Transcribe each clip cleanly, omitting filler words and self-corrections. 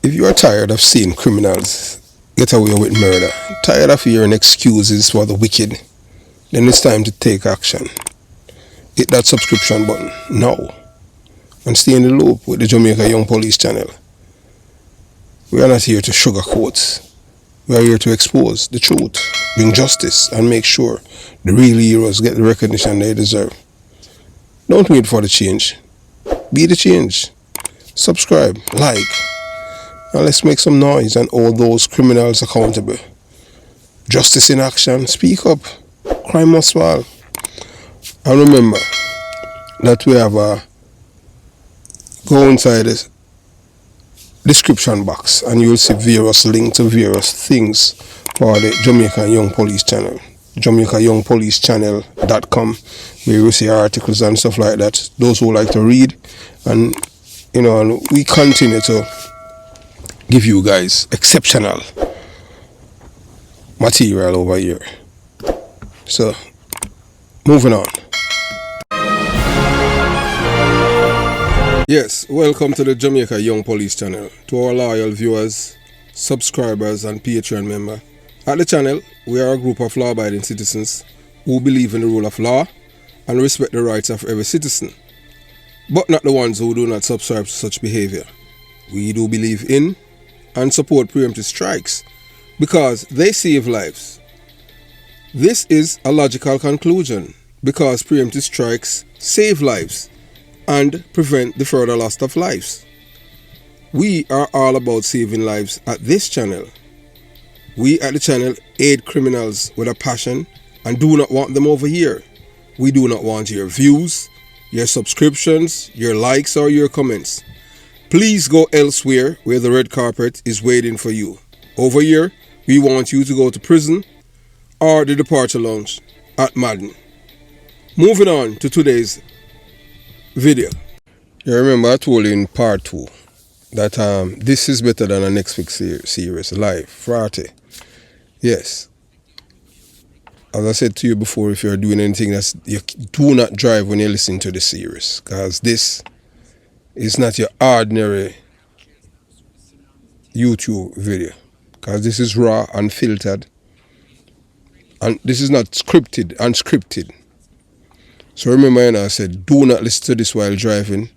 If you are tired of seeing criminals get away with murder, tired of hearing excuses for the wicked, then it's time to take action. Hit that subscription button now and stay in the loop with the Jamaica Young Police channel. We are not here to sugarcoat. We are here to expose the truth, bring justice, and make sure the real heroes get the recognition they deserve. Don't wait for the change. Be the change. Subscribe, like, and let's make some noise and hold those criminals accountable. Justice in action. Speak up. Crime must fall. And remember that we have a go inside the description box and you'll see various links to various things for the Jamaican Young Police channel. JamaicaYoungPoliceChannel.com, where you see articles and stuff like that. Those who like to read, and and we continue to give you guys exceptional material over here. So, moving on. Yes, welcome to the Jamaica Young Police channel. To our loyal viewers, subscribers, and Patreon members. At the channel, we are a group of law-abiding citizens who believe in the rule of law and respect the rights of every citizen, but not the ones who do not subscribe to such behavior. We do believe in and support preemptive strikes because they save lives. This is a logical conclusion because preemptive strikes save lives and prevent the further loss of lives. We are all about saving lives at this channel. We at the channel aid criminals with a passion and do not want them over here. We do not want your views, your subscriptions, your likes, or your comments. Please go elsewhere where the red carpet is waiting for you. Over here, we want you to go to prison or the departure lounge at Madden. Moving on to today's video. You remember I told you in part 2 that this is better than a Netflix series, Live, Friday. Yes. As I said to you before, if you're doing anything, you do not drive when you listen to the series, because this is not your ordinary YouTube video, because this is raw, unfiltered, and this is not scripted, unscripted. So remember, I said, do not listen to this while driving,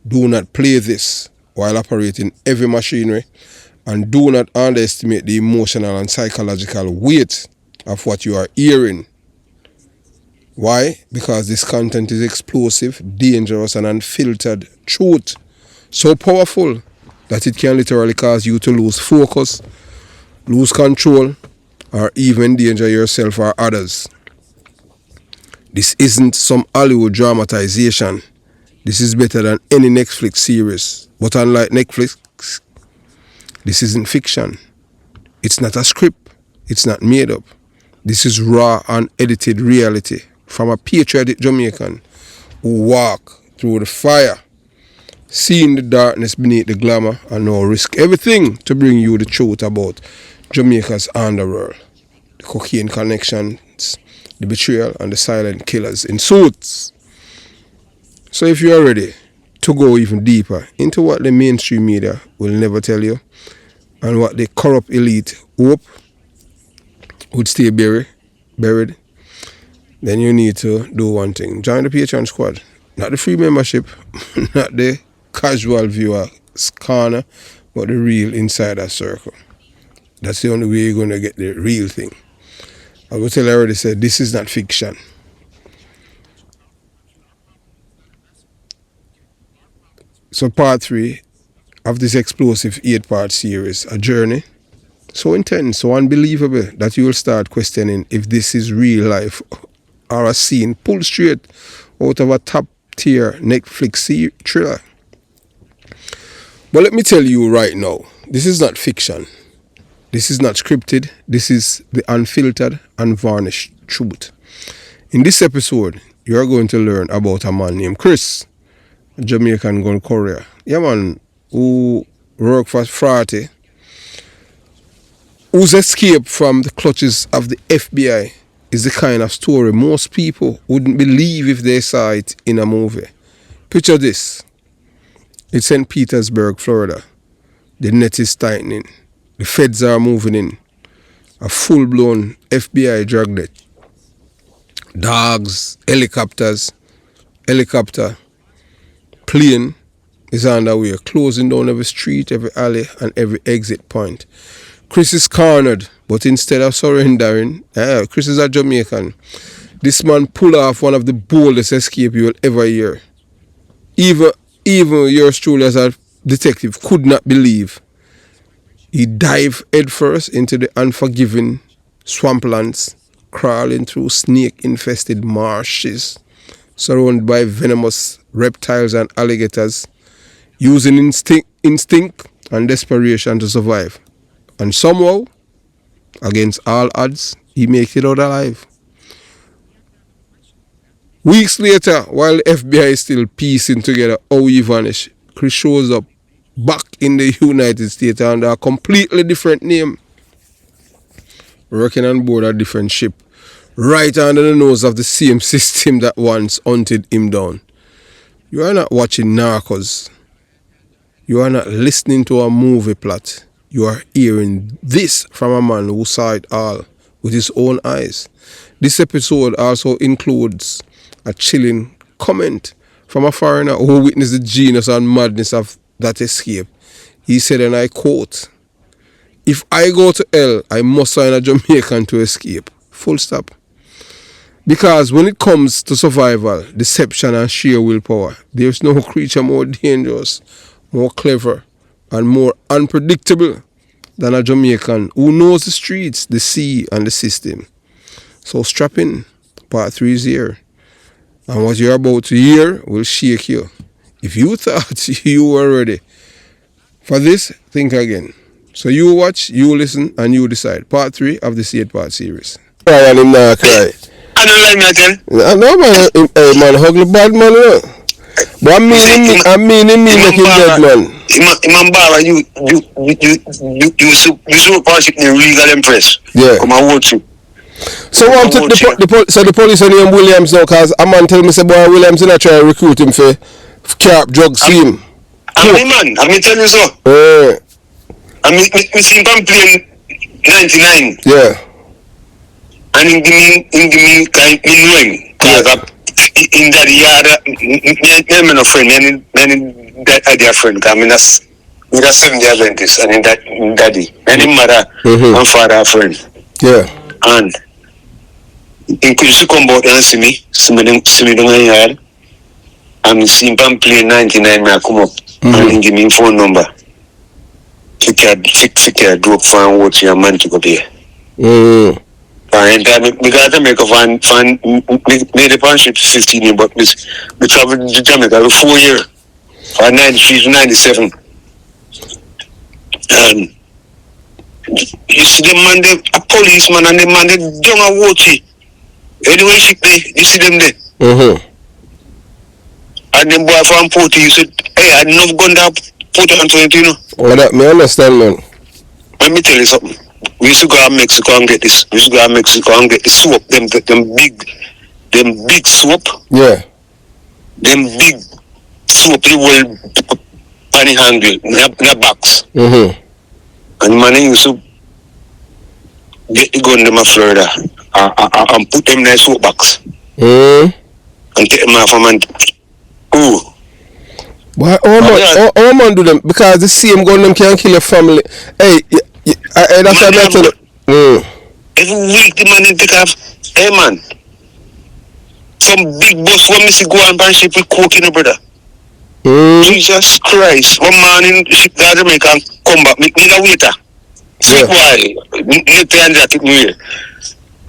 do not play this while operating heavy machinery, and do not underestimate the emotional and psychological weight of what you are hearing. Why? Because this content is explosive, dangerous, and unfiltered truth. So powerful that it can literally cause you to lose focus, lose control, or even endanger yourself or others. This isn't some Hollywood dramatization. This is better than any Netflix series. But unlike Netflix, this isn't fiction. It's not a script. It's not made up. This is raw, unedited reality from a patriotic Jamaican who walk through the fire, seeing the darkness beneath the glamour, and now risk everything to bring you the truth about Jamaica's underworld, the cocaine connections, the betrayal, and the silent killers in suits. So if you are ready to go even deeper into what the mainstream media will never tell you, and what the corrupt elite hope would stay buried, then you need to do one thing. Join the Patreon squad. Not the free membership, not the casual viewer corner, but the real insider circle. That's the only way you're going to get the real thing. I will tell you, I already said, this is not fiction. So part 3 of this explosive 8-part series, a journey so intense, so unbelievable, that you will start questioning if this is real life or a scene pulled straight out of a top-tier Netflix thriller. But let me tell you right now, this is not fiction. This is not scripted. This is the unfiltered, unvarnished truth. In this episode, you are going to learn about a man named Chris, a Jamaican gun courier. Yeah, man, who worked for Friday, whose escape from the clutches of the FBI is the kind of story most people wouldn't believe if they saw it in a movie. Picture this. It's in Petersbergh, Florida, The net is tightening. The feds are moving in. A full-blown FBI dragnet. Dogs, helicopter, plane is on the way, closing down every street, every alley, and every exit point. Chris is cornered, but instead of surrendering, Chris is a Jamaican. This man pulled off one of the boldest escape you will ever hear. Even yours truly as a detective could not believe. He dived headfirst into the unforgiving swamplands, crawling through snake-infested marshes, surrounded by venomous reptiles and alligators, using instinct and desperation to survive. And somehow, against all odds, he makes it out alive. Weeks later, while the FBI is still piecing together how he vanished, Chris shows up back in the United States under a completely different name, working on board a different ship, right under the nose of the same system that once hunted him down. You are not watching Narcos. You are not listening to a movie plot. You are hearing this from a man who saw it all with his own eyes. This episode also includes a chilling comment from a foreigner who witnessed the genius and madness of that escape. He said, and I quote, "If I go to hell, I must find a Jamaican to escape." Full stop. Because when it comes to survival, deception and sheer willpower, there's no creature more dangerous, more clever, and more unpredictable than a Jamaican who knows the streets, the sea, and the system. So strap in. Part 3 is here. And what you're about to hear will shake you. If you thought you were ready for this, think again. So you watch, you listen, and you decide. Part 3 of this 8-part series. I want him now cry. I don't like me again. No, man. Hey, man, hug the bad man, you know. But I mean him make him dead, man. Imam Baba, you supership the legal empress. Yeah. Come and watch you. So the police are named Williams now, because a man tell me say boy Williams not try to recruit him for carp drug scheme. I'm telling you so. I see him playing 99. Yeah. And in the meantime, in that yard, I'm a friend, and that other friend, I mean, that's 7 years Adventist, and in that daddy, and in mother and father friend. Yeah. And in case you come out and see me down in the yard, and see him playing 99, I come up and give me phone number. Take care, drop for and watch your man to go there. And we got to make a fan made a partnership 15 years, but we traveled to Jamaica for 4 years, from 93 to 97. And you see them man, a policeman, and them man, they don't watch it. Anyway, you see them there. And them boy from Porty, you said, hey, I never gone down Port Antonio, you know. Well, that me understand, man. Let me tell you something. We used to go to Mexico and get this. We used to go to Mexico and get the soap. Them big soap. Yeah. Them big soap. They will panny handle in a box. And man used to get the gun them in Florida and put them in a soap box. And take them off and ooh. Why all man do them? Because the same gun them can kill a family. Hey, that's what I tell you. Every week the man take off. Hey man, some big boss when me see go on ship with coke in the brother. Jesus Christ! One man in ship that Jamaica and come back. Me need a waiter. See why? Me pay and that me here.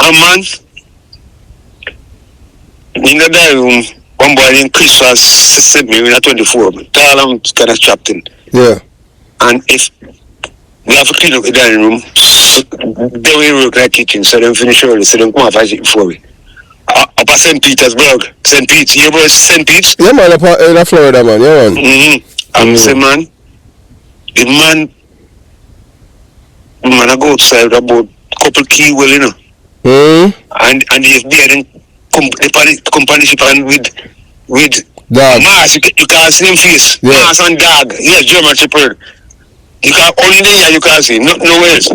And man, in the dining room, one boy named Chris was sent me in a 24. Tall and kind of trapped in. Yeah. And if we have to clean up the dining room, so they will work like kitchen, so they finish early, so they come off as it before we. Up at St. Petersbergh. St. Pete. You ever St. Pete? Yeah, man, up in Florida, man. Yeah, man. And say, man, the man I go outside about couple key well, you know. And the FBI then the company ship and with dog. Mars, you can't see him face. Yeah. Mars and dog. Yes, German Shepherd. You can only there you can see, nowhere else.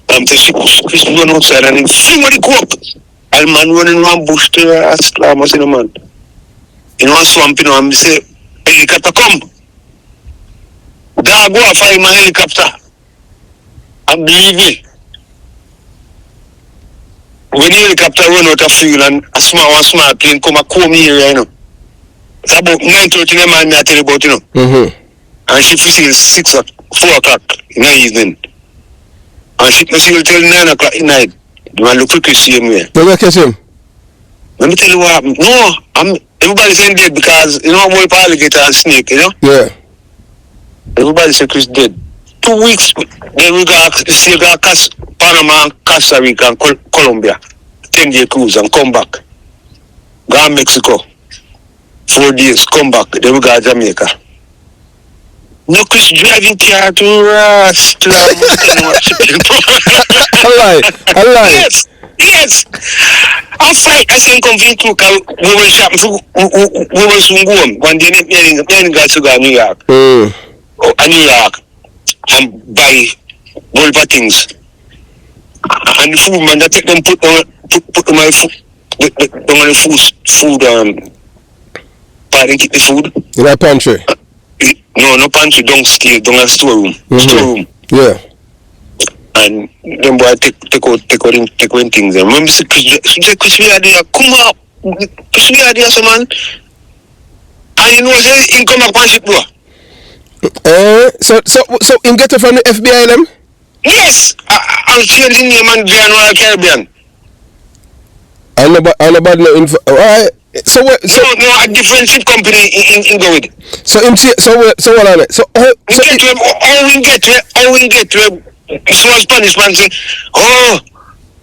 Chris run outside and him fling with the coke. And man running around bush to ask Lamas in a man. In one swamp, and say, helicopter come. Dog go and find my helicopter. And believe me, when the helicopter run out of fuel and a small plane come and comb here, it's about 9:30 in the man, I tell you about, And she fishes 4 o'clock in the evening. And she must see till 9 o'clock at night. The man look quick same way. Did you catch him? Let me tell you what happened. No, everybody's saying dead because, more alligator and snake, Yeah. Everybody said Chris dead. 2 weeks, then we got Panama and Costa Rica and Colombia. 10-day cruise and come back. Go to Mexico. 4 days, come back. Then we got Jamaica. No, Chris driving car to Rasta. I lie. Yes. I fight. I say come from Cook. We were shopping for. We were soon going. One day, me got to go to New York. New York, and buy bulba things. And the food man, that take them put them on the food. Pardon, keep the food. In that pantry. No pantry, down a storeroom. Storeroom. Yeah. And them boy take out things. And remember, Chris we are there, come up. Chris we are there, so man. And say, he come up on ship, bro. So him get it from the FBI, them? Yes! I'm changing name and Royal Caribbean. I nobody know info. Alright. So what? So no, a different ship company in go with. So what on it? So we get to small Spanish man say, oh,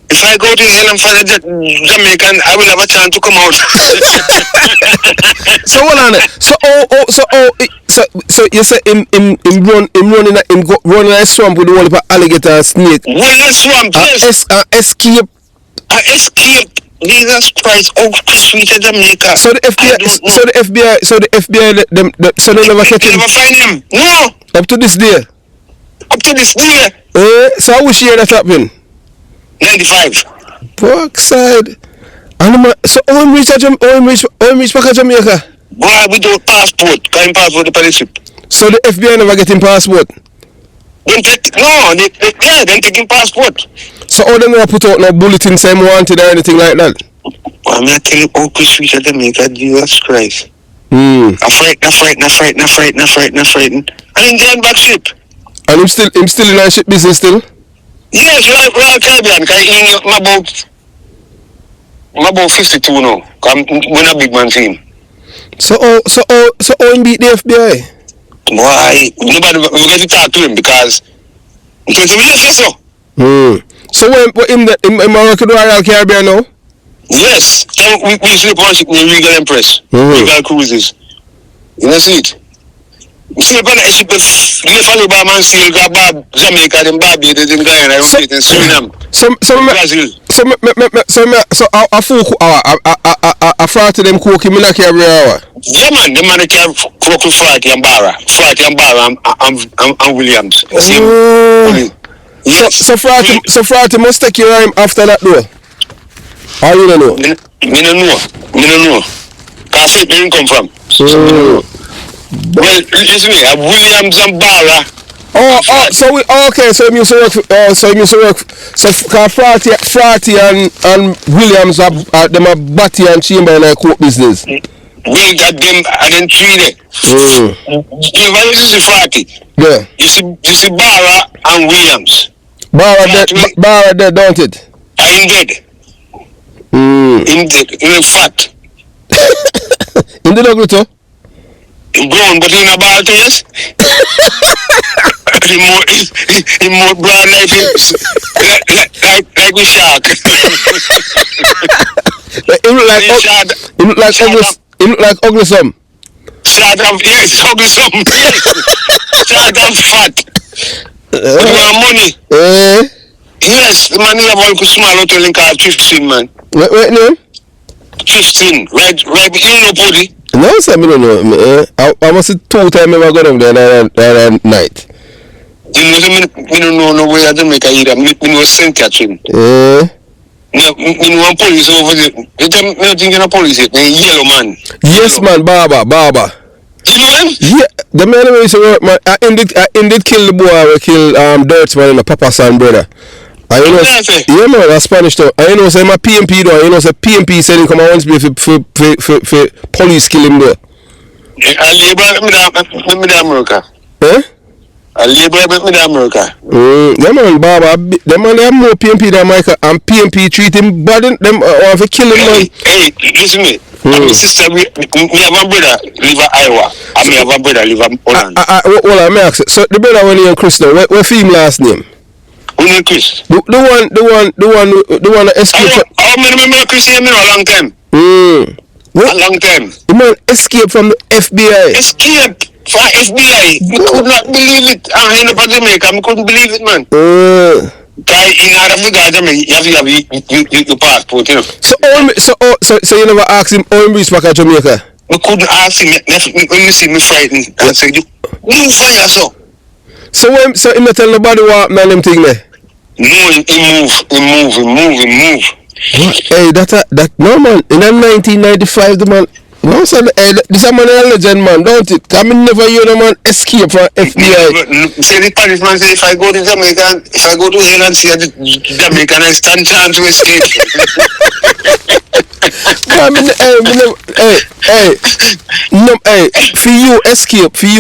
if I go to hell and find a Jamaican, I will have a chance to come out. So what on it? So you say him run in a swamp with the whole alligator and snake. Well, a swamp, yes. Escape. Jesus Christ, sweet Jamaica. So the FBI, so they never catch him. They never find him. No. Up to this day. So I wish year that happened. 95. Parkside. So how reach back to Jamaica? Boy, without passport. Can't passport the police. So the FBI never get him passport? They take him passport. So how they never put out no bulletin saying wanted or anything like that? I'm not telling you, Chris reach Jamaica, Jesus Christ. I frightened. And in the back ship. And him still in a ship business still? Yes, Royal Caribbean, because I'm about 52 now. I'm a big man team. So him beat the FBI? Why? Nobody will get to talk to him because he left us so. So what him working with Royal Caribbean now? Yes. So we sleep on ship in Regal Empress. Regal Cruises. You know see it? We sleep on the ship left Alabama and still got Jamaica, then Barbados, then Guyana, then Suriname. Brazil. So I fought to them cooking me like every hour. Yeah man, them man can cook with Fratty and Barra and Williams. Yes. So Fratty must take your time after that though. How you don't know? Me don't know. Can't say where he come from. Well, listen me, Williams and Barra. So him used to work. So Fratty and Williams are them a Batty and Chamber and a court business. We got them and then 3 there. You see Fratty. Yeah. You see Barra and Williams. Barra dead, don't it? I'm dead. In fat. In the dog too? Brown, but in a ball too, yes? He more brown like we shark. He look like ugly some. Short and ugly some. Short and fat. But we have money. Yes, the man have one small hotel called Tristan, man. What name? Tristan, red yellow body. No, sir, me don't know. I must have 2 times I go down there that night. You know, me don't know no way I Jamaica either. Me know St. Catherine. Me know one police over there. Me don't think a police yet. Yellow man. Yes, man, Baba. You know him? Yeah, the man who used to work, man. I ended kill the boy who killed Dirt's man, Papa son brother. I know, yeah, man, that's Spanish though. I know, say my PMP though. I know, say PMP said he come on once for police kill him though. I live in America. Eh? I live in America. Yeah, man, Baba. Them man, they have more PMP than Michael, and PMP treat him bad. Them or for kill him, man. Hey, listen me. My sister, we have a brother live in Iowa. And we have a brother live in Holland. Hold on, ask. So the brother when he and Chris now, what film last name? Who named Chris? The one that escaped. I remember Chris here a long time. What? A long time. The man escaped from the FBI. Escape from FBI. We could not believe it. I ended up in Jamaica. I couldn't believe it, man. Guy in Africa, you have your passport, you know. So you never asked him how he reached back at Jamaica? We couldn't ask him. When you see me frightened, I said, you fire so. So him not tell nobody what man them thing there? No, he move. What? Hey, that no man. In 1995, the man. No, sir, this a man a legend, man, don't it? I mean, never hear no man escape from FBI. Say the Spanish man say, if I go to Jamaica, if I go to hell and see a Jamaican, I stand chance to escape. I mean, for you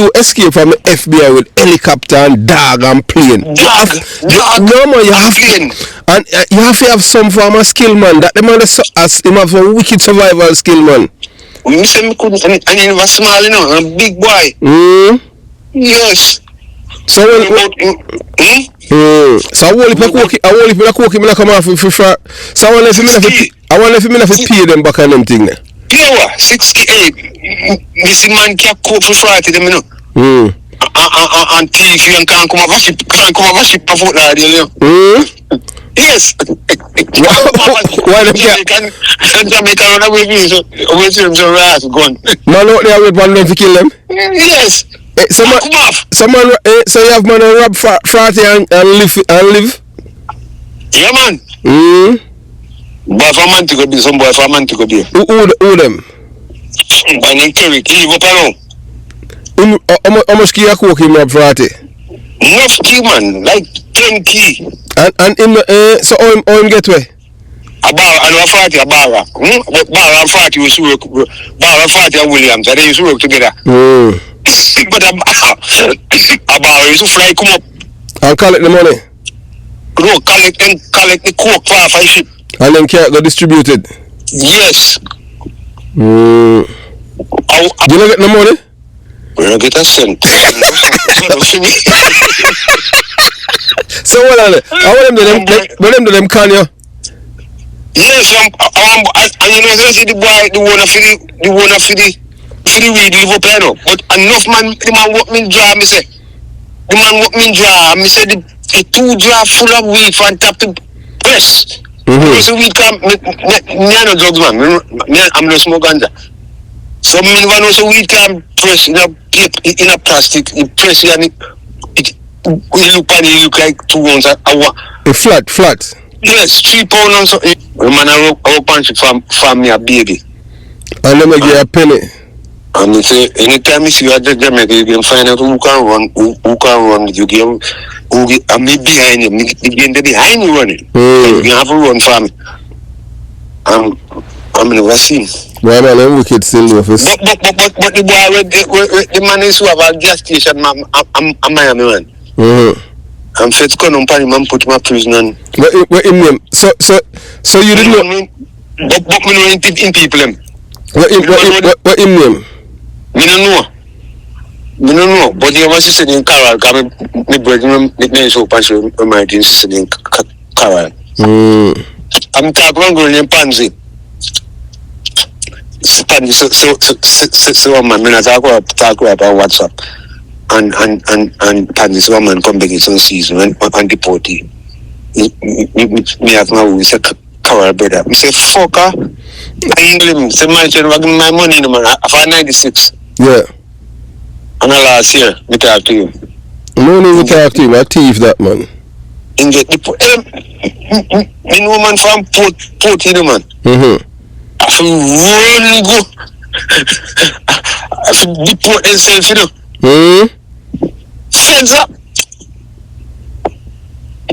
escape from the FBI with helicopter and dog and plane. No man, you have plane. And you have to have some form of skill, man. That the man have a wicked survival skill, man. Me say me couldn't, and he was small, you know, a big boy. Yes. So so I want to cook him like come off for sure. So I want to pay them back on them thing there. Pure 68. This man can't cook for Friday, them, you know. And TV and can't come over ship before that, you know. Yes. Why them Jamaican run away with so we see them so ras gone. Man out there with one them to kill them? Yes. Someone so you have man rob Friday and live? Yeah, man. Boy for man to go be some boy for man to go be. Who them? By name Terry, he go along. How much key you cook him rob Friday? Enough key, man, like 10 key. And him so how him get where? A bar and 40 used to work. Bar and 40 and Williams, and they used to work together. But a bar used to fly come up. And collect the money? No, collect the coke for a ship. And then can't go distributed? Yes. You don't get the money? We don't get a cent. So what are they? I want them to them can you? Yes, and you know they say the one for the weed live up there now. But enough man, the man walk me draw, me say. The man walk me draw, me say the 2 jar full of weed from top to press. Because the weed come, me no drugs man, I'm no smoke ganja. So me never know so weed can press in a plastic, it press it and it look like 2 ounces a flat. Yes, 3 pounds and something. Man, I work punch from me a baby. And then I get a penny. And they say, anytime you see a Jamaica, you can find out who can run. You can, and me behind him, you can behind you running. You can have a run for me. I'm never seen. Why man, I'm wicked still office. But the boy, the man is who have a gas station, I'm Miami man. I'm fit to come on and put my prison on. What in name? So you didn't know? But me know in people them. What in name? Me no know. But you must say in Carol, because my brother me so passion my sister in Carol. I'm talking about going in Pansy. So man, me talk about WhatsApp. And Pansy woman come back in some season and deport him. Me have my voice Carol brother. I say, fucker. I hear him. Say, man, I'm giving my money, man. I found 96. Yeah. And the last year, me talk to you. No need to talk to him. I thief that, man. In the me know man from Port, you know, man. Mm-hmm. I feel run go. I feel deport themselves, you know. Mm-hmm. Feds up.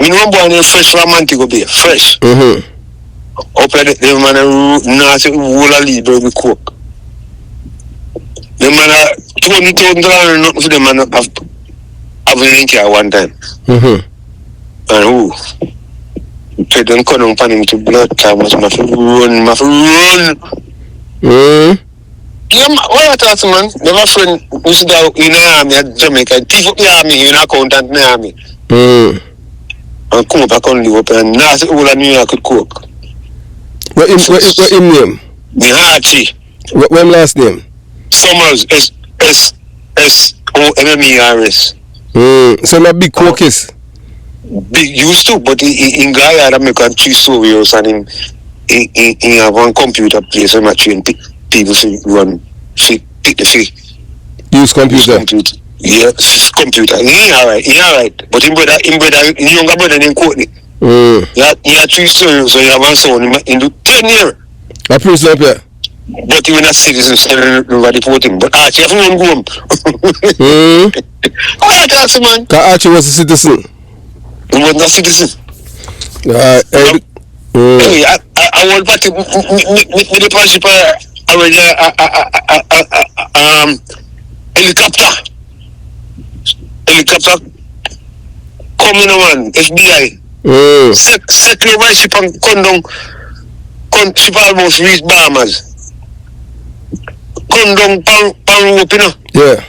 Me know born in fresh romantic go be fresh. Mm-hmm. Up at the man nasty whole of Libra with coke. The man $20,000 nothing for the man have a car one time. Mm-hmm. And who? Pay them come on him to blood cameras, my run. Mm-hmm. Yeah, what I thought, man? Never friend used to go in the army at Jamaica. Thief up the army, you're not accountant in the army. Mm-hmm. And come up, I can't live up and nasty all of New York could cook. What him name? The Archie. What him last name? Summers, SOMMERS. So my big caucus. Big used to, but in Guyana, I make a 3 stories and he have one computer place where I train people to run, pick the fee. Use computer. Yeah, computer. He alright. But him younger brother named Courtney. He had 3 stories, so he have one son in the 10 years. A prison up here. But he was not citizen, so nobody reporting. But Archie, I have to go home. Oh, I talk to man. Because Archie was a citizen. He was not citizen. Hey, I want party with the partnership already helicopter coming on FBI settle my ship and come ship almost reach Bahamas, come down pan rope, you know. Yeah.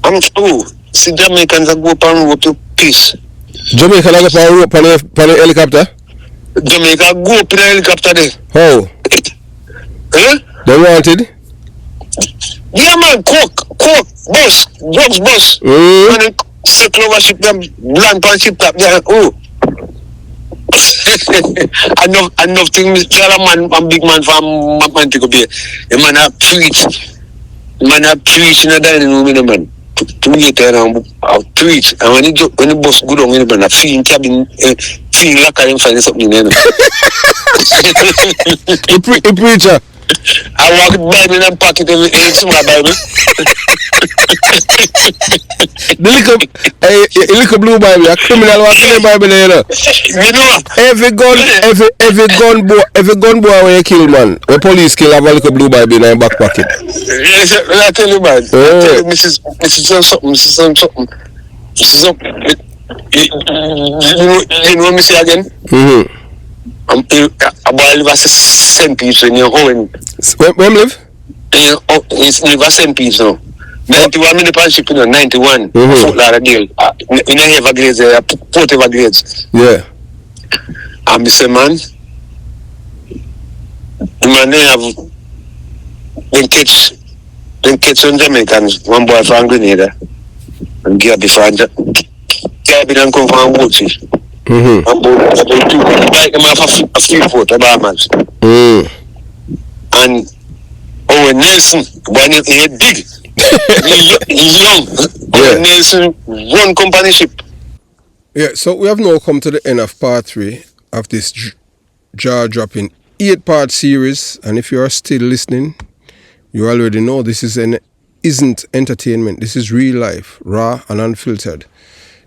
I'm through. See Jamaicans that go pan rope to peace. Jamaica go pan rope pan the helicopter? Jamaica go up in a helicopter there. How? They wanted? Yeah, man, coke, bus, drugs bus. And then settle over ship them, land pan ship top there. Oh. enough things, tell a man, a big man from Mantico Bay. The man have preach. The man have preach in the dining room, you know, man. 2 later and preach. And when the bus go down, you know, man, I feel in cabin, feel like I can find something, you know. A preacher. I walk the Bible and pocket every small Bible. The little blue Bible, a criminal walking the Bible there, you know. You know. Every gun boy when you kill, man, the police kill have a little blue Bible in their back pocket. Yes, I tell you, man. I tell you, Mrs. something. You know what me say again? Mm-hmm. A boy live at St. Pete's in your home. Where live? It's live at St. Pete's now. 91 minute partnership, you know, 91. Fort Lauderdale. In a Everglades, Port Everglades. Yeah. And I say, man, the man they have, then catch some Jamaicans, one boy from Grenada, and get before Gabby and come from Woodsie. About 2 like them have a free port, a Bahamas. And Owen Nelson, when he big, he's young. Owen Nelson run company ship. Yeah, so we have now come to the end of part 3 of this jaw-dropping 8-part series. And if you are still listening, you already know this isn't entertainment. This is real life, raw and unfiltered.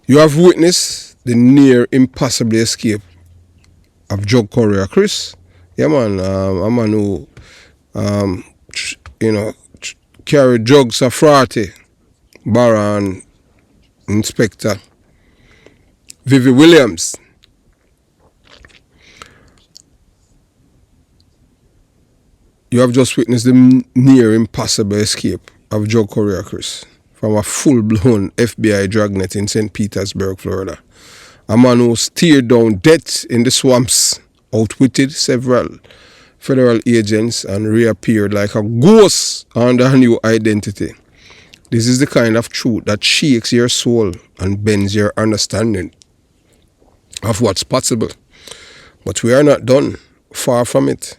You have witnessed the near impossible escape of drug courier Chris. Yeah, man, a man who, carried drugs of Frati, Barra and Inspector Vivi Williams. You have just witnessed the near impossible escape of drug courier Chris from a full-blown FBI dragnet in St. Petersbergh, Florida. A man who steered down deaths in the swamps, outwitted several federal agents and reappeared like a ghost under a new identity. This is the kind of truth that shakes your soul and bends your understanding of what's possible. But we are not done. far from it,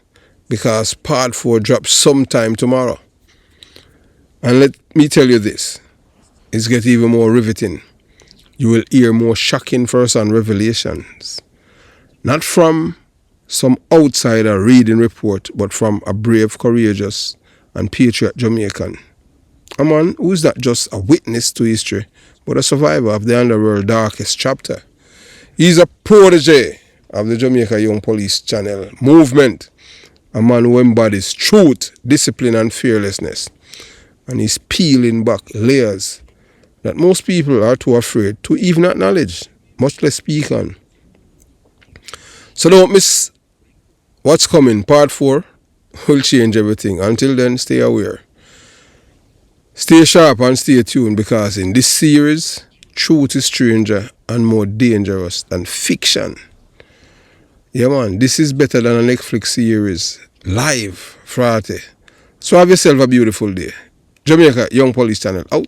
because part 4 drops sometime tomorrow. And let me tell you this, it's get even more riveting. You will hear more shocking first-hand revelations, not from some outsider reading report, but from a brave, courageous, and patriot Jamaican. A man who is not just a witness to history, but a survivor of the underworld darkest chapter. He's a protege of the Jamaica Young Police Channel movement, a man who embodies truth, discipline, and fearlessness. And he's peeling back layers that most people are too afraid to even acknowledge, much less speak on. So don't miss what's coming. Part 4 will change everything. Until then, stay aware. Stay sharp and stay tuned, because in this series, truth is stranger and more dangerous than fiction. Yeah, man, this is better than a Netflix series. Live, frate. So have yourself a beautiful day. Jamaica Young Police Channel out.